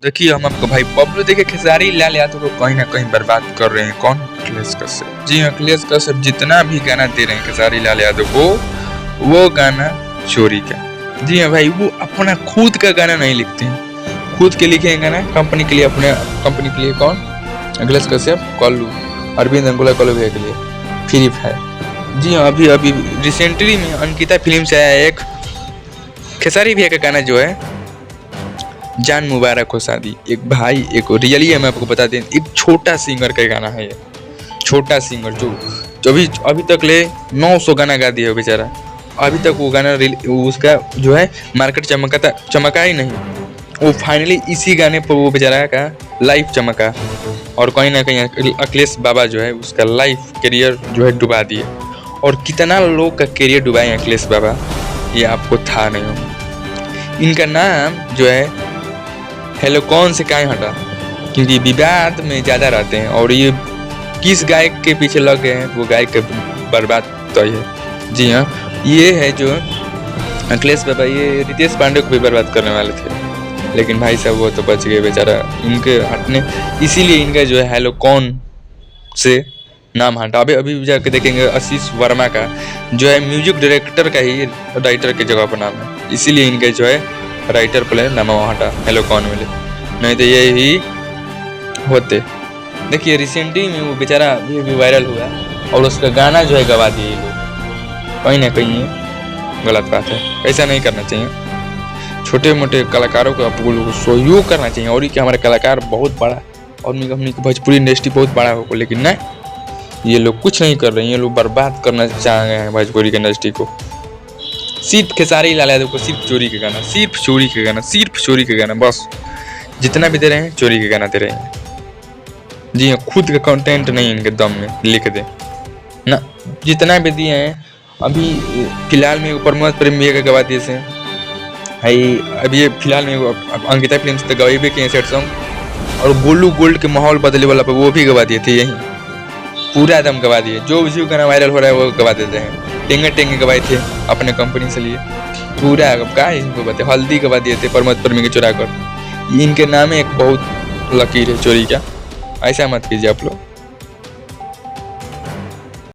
देखिए हम आपको भाई बबलू देखिए खेसारी लाल यादव को कहीं ना कहीं बर्बाद कर रहे हैं। कौन? अखिलेश कश्यप। जी अखिलेश कश्यप जितना भी गाना दे रहे हैं खेसारी लाल यादव को, वो गाना चोरी का। जी हाँ भाई, वो अपना खुद का गाना नहीं लिखते हैं, खुद के लिखे हैं गाना कंपनी के लिए, अपने कंपनी के लिए। कौन? अखिलेश कश्यप, कल्लू, अरविंद अंगुला कल्लू भैया के लिए फ्री फायर। जी हाँ, अभी अभी रिसेंटली में अंकिता फिल्म से आया एक खेसारी भैया का गाना जो है जान मुबारक हो शादी। एक भाई एक रियली है, मैं आपको बता दें, एक छोटा सिंगर का गाना है ये। छोटा सिंगर जो अभी तक ले 900 गाना गा दिया बेचारा। अभी तक वो गाना उसका जो है मार्केट चमका ही नहीं। वो फाइनली इसी गाने पर वो बेचारा का लाइफ चमका, और कहीं ना कहीं अखिलेश बाबा जो है उसका लाइफ करियर जो है डुबा दिए। और कितना लोग का करियर डुबाए अखिलेश बाबा, ये आपको था नहीं हो। इनका नाम जो है हेलो कौन से काहे हटा, क्योंकि विवाद में ज़्यादा रहते हैं, और ये किस गायक के पीछे लग गए हैं वो गायक के बर्बाद तो है। जी हाँ, ये है जो अखिलेश बाबा, ये रितेश पांडे को भी बर्बाद करने वाले थे, लेकिन भाई साहब वो तो बच गए बेचारा इनके हटने। इसीलिए इनका जो है हेलो कौन से नाम हटा। अभी जाके देखेंगे आशीष वर्मा का जो है म्यूजिक डायरेक्टर का ही राइटर की जगह पर नाम है, इसीलिए इनके जो है राइटर प्ले नाम हटा हेलो कौन मिले, नहीं तो ये ही होते। देखिए रिसेंटली में वो बेचारा भी वायरल हुआ और उसका गाना जो है गवा दिए ये लोग। कहीं ना कहीं ये गलत बात है, ऐसा नहीं करना चाहिए। छोटे मोटे कलाकारों को आपको लोग सहयोग करना चाहिए, और कि हमारे कलाकार बहुत बड़ा और हमने भोजपुरी इंडस्ट्री बहुत बड़ा हो, लेकिन नहीं, ये लोग कुछ नहीं कर रहे हैं। ये लोग बर्बाद करना चाह रहे हैं भोजपुरी की इंडस्ट्री को। सिर्फ खेसारी लाल यादव को सिर्फ चोरी के गाना, सिर्फ चोरी के गाना, सिर्फ चोरी के गाना, बस जितना भी दे रहे हैं चोरी के गाना दे रहे हैं। जी हाँ, खुद का कंटेंट नहीं इनके दम में लिख दे ना। जितना भी दिए हैं अभी फिलहाल में प्रमोद प्रेम भैया का गवा दिए से भाई, अभी ये फिलहाल में अंकिता फिल्म से गवाई भी किए सेट सॉन्ग, और गोलू गोल्ड के माहौल बदले वाला पर वो भी गवा दिए थे। यही पूरा एकदम गवा दिए, जो भी गाना वायरल हो रहा है वो गवा देते हैं। टेंगे टेंगे गवाए थे अपने कंपनी से लिए पूरा, क्या इनको बताए, हल्दी गवा दिए थे प्रमोद प्रेमी के चुरा कर। इनके नाम एक बहुत लकीर है चोरी का, ऐसा मत कीजिए आप लोग।